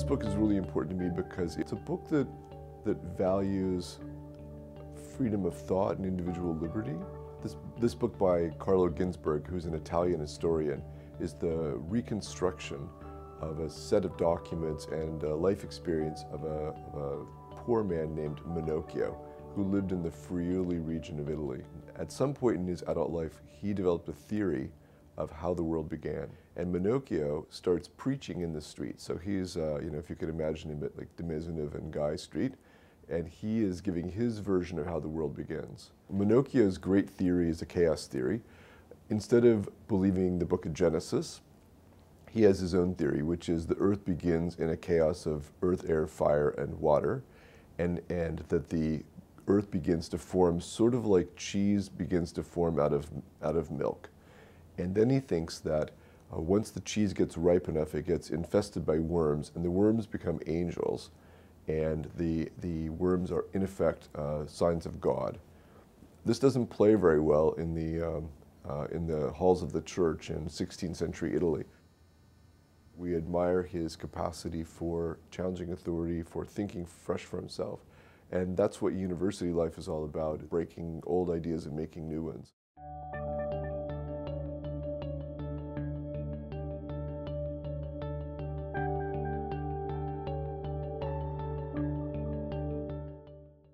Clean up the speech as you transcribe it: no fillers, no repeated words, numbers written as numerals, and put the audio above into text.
This book is really important to me because it's a book that values freedom of thought and individual liberty. This book by Carlo Ginzburg, who's an Italian historian, is the reconstruction of a set of documents and life experience of a poor man named Minocchio, who lived in the Friuli region of Italy. At some point in his adult life, he developed a theory of how the world began. And Minocchio starts preaching in the street. So he's, if you could imagine him at like de Maisonneuve and Guy Street, and he is giving his version of how the world begins. Minocchio's great theory is a chaos theory. Instead of believing the book of Genesis, he has his own theory, which is the earth begins in a chaos of earth, air, fire, and water, and that the earth begins to form sort of like cheese begins to form out of milk. And then he thinks that once the cheese gets ripe enough, it gets infested by worms, and the worms become angels, and the worms are in effect signs of God. This doesn't play very well in the halls of the church in 16th century Italy. We admire his capacity for challenging authority, for thinking fresh for himself. And that's what university life is all about, breaking old ideas and making new ones.